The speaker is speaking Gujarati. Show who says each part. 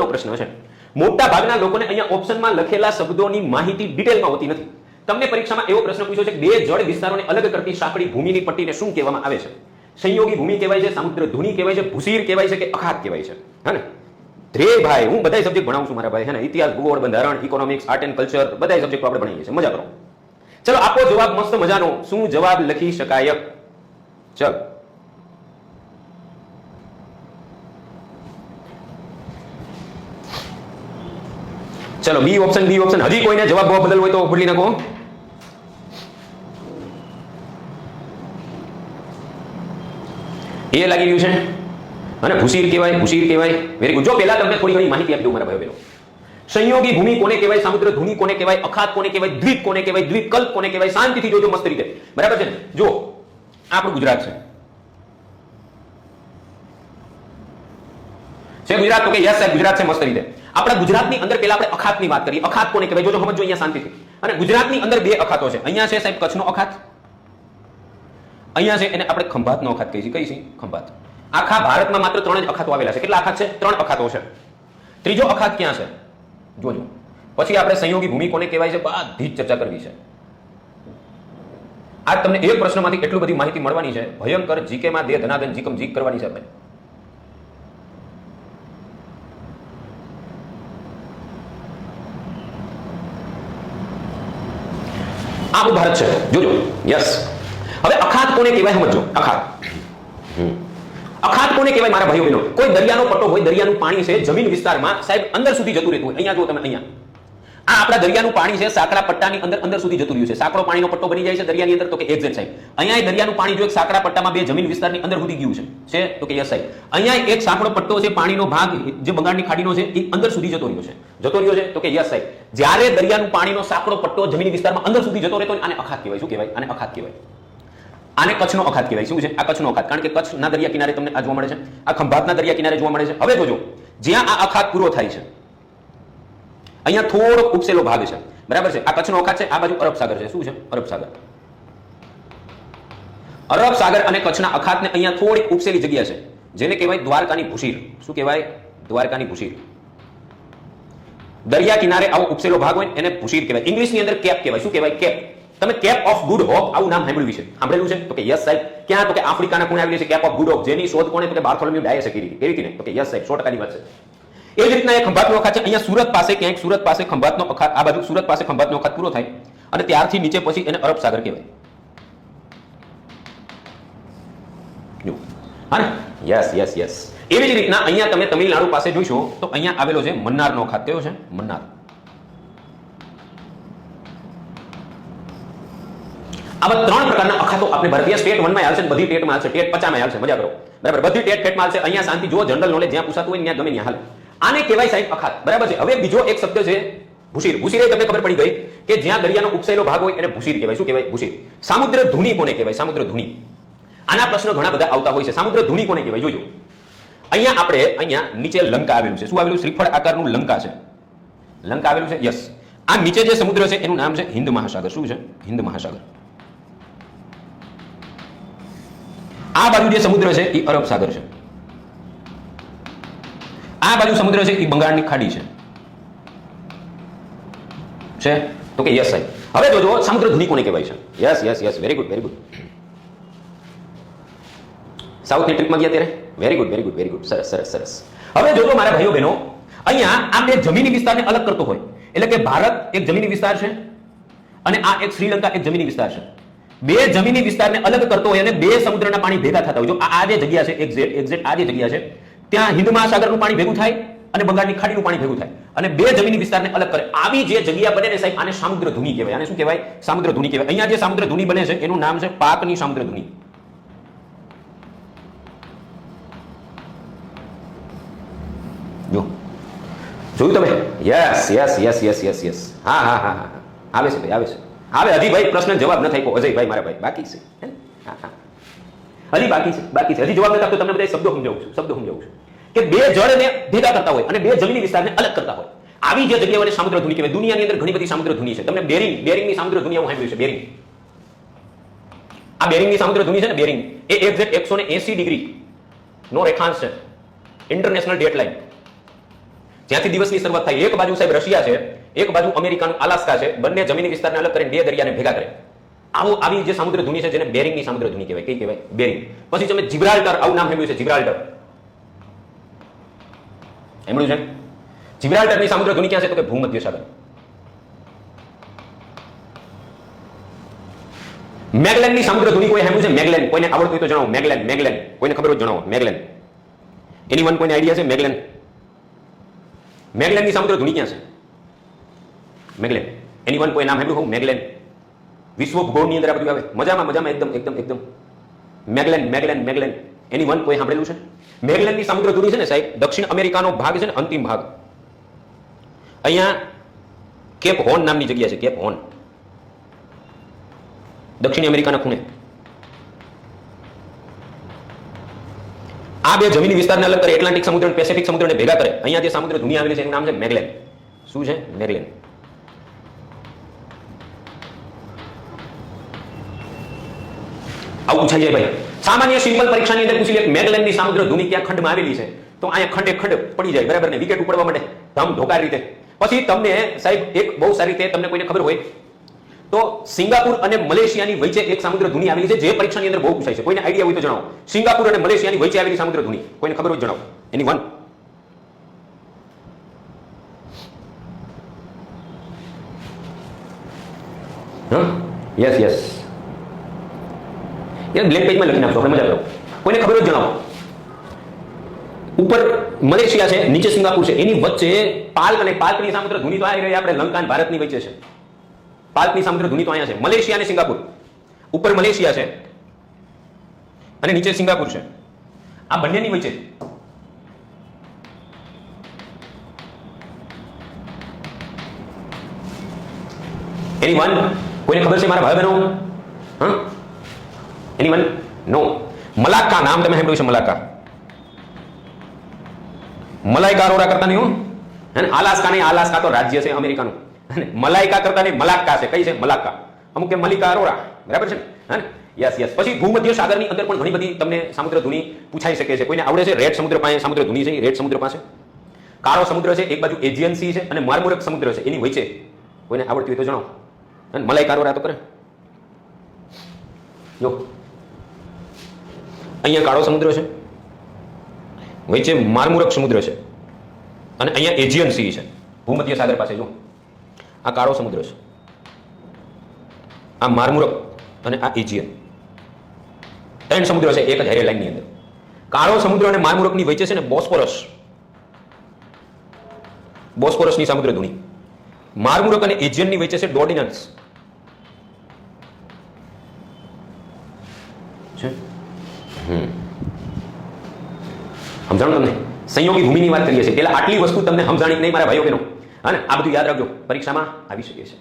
Speaker 1: પ્રશ્ન છે. મોટા ભાગના લોકોને અહીંયા ઓપ્શનમાં લખેલા શબ્દોની માહિતી ડિટેલમાં હોતી નથી. તમને પરીક્ષામાં એવો પ્રશ્ન પૂછ્યો છે કે બે જળ વિસ્તારોને અલગ કરતી સાંકડી ભૂમિની પટ્ટીને શું કહેવામાં આવે છે? સંયોગી ભૂમિ કહેવાય છે, સામુદ્ર ધુની કહેવાય છે, ભૂસીર કહેવાય છે કે અખાત કહેવાય છે? હે ને? ધ્રેય ભાઈ, હું બધા સબ્જેક્ટ ભણાવું છું મારા ભાઈ, હે ને? ઇતિહાસ, ભૂગોળ, બંધારણ, ઇકોનોમિક્સ, આર્ટ એન્ડ કલ્ચર, બધા સબ્જેક્ટ આપણે ભણીએ છીએ. મજા કરો. ચલો આપો જવાબ મસ્ત મજાનો. શું જવાબ લખી શકાય? ચલો ચલો બી ઓપ્શન, બી ઓપ્શન. હજી કોઈને જવાબ બદલવો હોય તો બદલી નાખો. એ લાગી રહ્યું છે અને ભૂસીર કહેવાય, ભૂસીર કહેવાય. Very good. જો પહેલા તમને થોડી ઘણી માહિતી આપી દઉં મારા ભાઈઓ બહેનો. સંયોગી ભૂમિ કોને કહેવાય? સામુદ્ર ધુની કોને કહેવાય? અખાત કોને કહેવાય? દ્વીપ કોને કહેવાય? દ્વીપકલ્પ કોને કહેવાય? શાંતિથી જોજો મસ્ત રીતે. બરાબર છે ને? જો આપણું ગુજરાત છે ગુજરાત? તો કે યસ સાહેબ ગુજરાત છે. મસ્ત રીતે આપણા ગુજરાતની અંદર પહેલા આપણે અખાતની વાત કરીએ. અખાત કોને કહેવાય? જોજો, સમજો અહીંયા શાંતિથી. અને ગુજરાતની અંદર બે અખાતો છે. અહીંયા છે સાહેબ કચ્છનો અખાત, અહીંયા છે એને આપણે ખંભાતનો અખાત કહીએ છીએ. કઈ છે? ખંભાત. આખા ભારતમાં માત્ર 3 જ અખાતો આવેલા છે. કેટલા અખાત છે? 3 અખાતો છે. ત્રીજો અખાત ક્યાં છે? જોજો. પછી આપણે સંયોગી ભૂમિ કોને કહેવાય છે બધી જ ચર્ચા કરવી છે. આજ તમને એક પ્રશ્નમાંથી એટલી બધી માહિતી મળવાની છે, ભયંકર. જીકે માં દે ધનાગન જીકમ જીક કરવાની છે આપણે. આપણું ભારત છે. જોજો. યસ. હવે અખાત કોને કહેવાય સમજો. અખાત અખાત કોને કહેવાય મારા ભાઈઓ બહેનો? કોઈ દરિયાનો પટ્ટો હોય, દરિયાનું પાણી છે જમીન વિસ્તારમાં સાહેબ અંદર સુધી જતું રહેતું હોય. અહીંયા જો તમે, અહીંયા આ આપણા દરિયાનું પાણી છે, સાંકડા પટ્ટાની અંદર સુધી જતું રહ્યું છે. સાંકડો પાણીનો પટ્ટો બની જાય છે દરિયાની અંદર. તો કે એક્ઝેક્ટ સાહેબ. અહીંયા દરિયાનું પાણી જો એક સાંકડા પટ્ટામાં બે જમીન વિસ્તારની અંદર સુધી ગયું છે તો કે યસ સાહેબ. અહીંયા એક સાંકડો પટ્ટો છે, પાણીનો ભાગ જે બંગાળની ખાડીનો છે એ અંદર સુધી જતો રહ્યો છે તો કે યસ સાહેબ. જ્યારે દરિયાનું પાણીનો સાંકડો પટ્ટો જમીન વિસ્તારમાં અંદર સુધી જતો રહેતો આને અખાત કહેવાય. શું કહેવાય? આને અખાત કહેવાય. આને કચ્છનો અખાત કહેવાય. શું છે આ કચ્છનો અખાત? કારણ કે કચ્છના દરિયા કિનારે તમને આ જોવા મળે છે, આ ખંભાતના દરિયા કિનારે જોવા મળે છે. હવે જોજો, જ્યાં આ અખાત પૂરો થાય છે અહીંયા થોડો ઉપસેલો ભાગ છે. બરાબર છે? આ કચ્છનો અખાત છે, આ બાજુ અરબ સાગર છે. શું છે? અરબ સાગર. અરબ સાગર અને કચ્છના અખાતને અહીંયા થોડીક ઉપસેલી જગ્યા છે જેને કહેવાય દ્વારકાની ભૂસીર. શું કહેવાય? દ્વારકાની ભૂસીર. દરિયા કિનારે આવો ઉપસેલો ભાગ હોય એને ભૂસીર કહેવાય. ઇંગ્લિશની અંદર કેપ કહેવાય. શું કહેવાય? કેપ. તમે કેપ ઓફ ગુડ હોપ આવું નામ સાંભળ્યું છે? સાંભળેલું છે? તો કે યસ સાહેબ. ક્યાં? તો કે આફ્રિકાના ખૂણે આવેલી છે કેપ ઓફ ગુડ હોપ, જેની શોધ કોણે? તો કે બાર્થોલોમ્યુ ડાયસે કરી. કેવી રીતે? તો કે યસ સાહેબ 100%ની વાત છે. એ જ રીતના એક ખંભાતનો અખાત છે અહીંયા સુરત પાસે, ક્યાંક સુરત પાસે ખંભાતનો અખાત, આ બાજુ સુરત પાસે ખંભાતનો અખાત પૂરો થાય અને ત્યારથી નીચે પછી એને અરબ સાગર કહેવાય. જો હા ને? Yes yes yes. એવી જ રીતના અહીંયા તમે તમિલનાડુ પાસે જોઈશો તો અહીંયા આવેલો છે મન્નારનો અખાત. કયો છે? મન્નાર. આવા 3 પ્રકારના અખાતો આપણે ભારતીય સ્ટેટ 1 માં આવશે, બધી ટેટમાં આવશે, ટેટ 50 માં આવશે. મજા કરો. બરાબર? બધી ટેટમાં આવશે. અહીંયા શાંતિ જુઓ, જનરલ નોલેજ જ્યાં પૂછાતું હોય ત્યાં ગમે ત્યાં હાલે. આને કહેવાય સાહેબ અખાત. બરાબર છે? હવે બીજો એક શબ્દ છે ભૂસીર. ભૂસીર તમને ખબર પડી ગઈ કે જ્યાં દરિયાનો ઉપસેલો ભાગ હોય એને ભૂસીર કહેવાય. શું કહેવાય? ભૂસીર. સામુદ્ર ધુની કોને કહેવાય? સામુદ્ર ધુની. આના પ્રશ્નો ઘણા બધા આવતા હોય છે. સામુદ્ર ધુની કોને કહેવાય? જોજો. અહીંયા નીચે લંકા આવેલું છે. શું આવેલું? શ્રીફળ આકારનું લંકા છે. લંકા આવેલું છે. યસ. આ નીચે જે સમુદ્ર છે એનું નામ છે હિન્દ મહાસાગર. શું છે? હિન્દ મહાસાગર. આ બાજુ જે સમુદ્ર છે એ અરબ સાગર છે. આ બાજુ સમુદ્ર છે એ બંગાળની ખાડી છે. તો કે યસ સાહેબ. હવે જોજો સમુદ્ર ધુની કોને કહેવાય છે? Yes yes yes. Very good, very good. સાઉથની ટ્રીપમાં ગયા ત્યારે? Very good, very good, very good. સરસ સરસ સરસ. હવે જોજો મારા ભાઈઓ બહેનો, અહીંયા આ બે જમીની વિસ્તારને અલગ કરતો હોય એટલે કે ભારત એક જમીની વિસ્તાર છે અને આ એક શ્રીલંકા એક જમીની વિસ્તાર છે. બે જમીની વિસ્તારને અલગ કરતો હોય અને બે સમુદ્રના પાણી ભેગા થતા હોય. જો આ જે જગ્યા છે એક્ઝેક્ટ આ જે જગ્યા છે ત્યાં હિન્દ મહાસાગરનું પાણી ભેગું થાય અને બંગાળની ખાડીનું પાણી ભેગું થાય અને બે જમીની વિસ્તારને અલગ કરે. આવી જે જગ્યા બને ને સાહેબ આને સામુદ્ર ધુની કહેવાય. આને શું કહેવાય? સામુદ્ર ધુની કહેવાય. અહીંયા જે સામુદ્ર ધુની બને છે એનું નામ છે પાકની સામુદ્ર ધુની. જો જોયું તમે? Yes yes yes yes yes yes. હા હા હા હા આવે છે ભાઈ, આવે છે. હવે હજી ભાઈ પ્રશ્ન જવાબ ન થાય અજયભાઈ મારા ભાઈ બાકી છે. હજી બાકી છે. હજી જવાબ નથી આપતો. તમને બધા શબ્દો સમજાવું છું કે બે જળને ભેગા કરતા હોય અને બે જમીની વિસ્તારને અલગ કરતા હોય. આવી જે જગ્યાઓને સામુદ્ર ધુની કહેવાય. દુનિયાની અંદર ઘણી બધી સામુદ્ર ધુની છે. તમને બેરિંગની સામુદ્ર ધુની હું સાંભળ્યું છે. બેરિંગ. આ બેરિંગની સામુદ્ર ધુની છે ને, બેરિંગ એ એક્ઝેક્ટ 180 ડિગ્રી નો રેખાંશ છે. International date line. જ્યાંથી દિવસની શરૂઆત થાય, એક બાજુ સાહેબ રશિયા છે, એક બાજુ અમેરિકાનું અલાસ્કા છે, બંને જમીની વિસ્તારને અલગ કરીને બે દરિયાને ભેગા કરે. આવી જે સમુદ્ર ધુની છે જેને બેરિંગની સમુદ્ર ધુની કહેવાય. કઈ કહેવાય? બેરિંગ. પછી તમે જિબ્રાલ્ટર, આવું નામ સાંભળ્યું છે? જિબ્રાલ્ટર એમનું છે. જિબ્રાલ્ટરની સમુદ્ર ધુની ક્યાં છે? તો કે ભૂમધ્ય સાગર. મેગલેનની સમુદ્ર ધુની કોઈ સાંભળ્યું છે? મેગલેન. કોઈને આવડતું હોય તો જણાવો. મેગલેન. મેગલેન કોઈને ખબર હોય જણાવો. મેગલેન. એનીવન કોઈને આઈડિયા છે? મેગલેન. મેગલેનની સમુદ્ર ધુની ક્યાં છે? મેગલેન. એનીવન કોઈ નામ સાંભળ્યું? મેગલેન. વિશ્વ ભૂગોળની અંદર આ બધું આવે. મજામાં મજામાં એકદમ એકદમ એકદમ. મેગલેન. મેગલેન. મેગલેન. એનીવન કોઈ સાંભળેલું છે? મેગલેનની સમુદ્ર ધુની છે ને સાહેબ, દક્ષિણ અમેરિકાનો ભાગ છે ને, અંતિમ ભાગ અહીંયા કેપ હોર્ન નામની જગ્યા છે. કેપ હોર્ન દક્ષિણ અમેરિકાના ખૂણે. આ બે જમીની વિસ્તારને અલગ કરે, એટલાન્ટિક સમુદ્ર અને પેસિફિક સમુદ્રને ભેગા કરે. અહીંયા જે સમુદ્ર ધુની આવેલી છે એનું નામ છે મેગલેન. શું છે? મેગલેન. આવું પૂછાઈ જાય ભાઈ. સામાન્ય સિમ્પલ પરીક્ષાની અંદર પૂછી લે કે મેગલેનની સમુદ્ર ધુની ક્યાં ખંડમાં આવેલી છે, તો અહીંયા ખંડે ખંડ પડી જાય બરાબર ને, વિકેટ ઉપડવા માટે ધમ ધોકાર રીતે. પછી તમને સાહેબ એક બહુ સારી રીતે તમને કોઈને ખબર હોય તો સિંગાપુર અને મલેશિયાની વચ્ચે એક સમુદ્ર ધુની આવેલી છે, જે પરીક્ષાની અંદર બહુ પૂછાય છે. કોઈને આઈડિયા હોય તો જણાવો. સિંગાપુર અને મલેશિયાની વચ્ચે આવેલી સમુદ્ર ધુની કોઈને ખબર હોય જણાવો. એની વન. યસ યસ યાર, બ્લેક પેજમાં લખી નાખશો, આપણે મજા કરો. કોઈને ખબર હોય જણાવો. ઉપર મલેશિયા છે, નીચે સિંગાપુર છે, એની વચ્ચે પાલ્ક અને પાલ્કની સમુદ્ર ધુની તો આવી રહી આપણે લંકા અને ભારતની વચ્ચે છે. પાલ્કની સમુદ્ર ધુની તો અહીંયા છે. મલેશિયા અને સિંગાપુર. ઉપર મલેશિયા છે અને નીચે સિંગાપુર છે. આ બંનેની વચ્ચે એની વન કોઈને ખબર છે મારા ભાઈ બહેનો? હા, એની વન? નો. મલાક્કા નામ તમે સાંભળ્યું છે? મલાક્કા. મલાઈકા અરોરા કરતા નહીં હો. અને આલાસ્કા નહીં, આલાસ્કા તો રાજ્ય છે અમેરિકાનું. મલાઈકા કરતા નહીં, મલાક્કા છે. કઈ છે? મલાક્કા. અમુક કે મલિકા અરોરા, બરાબર છે ને? Yes yes. પછી ભૂમધ્ય સાગરની અંદર પણ ઘણી બધી તમને સમુદ્ર ધુની પૂછાઈ શકે છે. કોઈને આવડે છે? રેડ સમુદ્ર પાસે સમુદ્ર ધુની છે, રેડ સમુદ્ર પાસે. કાળો સમુદ્ર છે, એક બાજુ એજિયન સી છે, અને માર્મુરક સમુદ્ર છે, એની વચ્ચે કોઈને આવડતી હોય તો જણાવો. અને મલાઈકા અરોરા તો કરે. જો અહીંયા કાળો સમુદ્ર છે, વચ્ચે માર્મુરક સમુદ્ર છે, અને અહીંયા એજિયન સી છે ભૂમધ્ય સાગર પાસે. જો આ કાળો સમુદ્ર છે, આ માર્મુરક અને આ એજિયન. ત્રણ સમુદ્ર છે એક જ હારે લાઈનની અંદર. કાળો સમુદ્ર અને માર્મુરકની વચ્ચે છે ને બોસ્ફોરસ, બોસ્ફોરસની સમુદ્ર ધુની. માર્મુરક અને એજિયનની વચ્ચે છે ડોર્ડિનન્સ છે. સમજાણું તમને? સંયોગી ભૂમિની વાત કરીએ છીએ. પેલા આટલી વસ્તુ તમને સમજાણી નહીં મારા ભાઈઓ બહેનો. હા ને? આ બધું યાદ રાખજો, પરીક્ષામાં આવી શકે છે.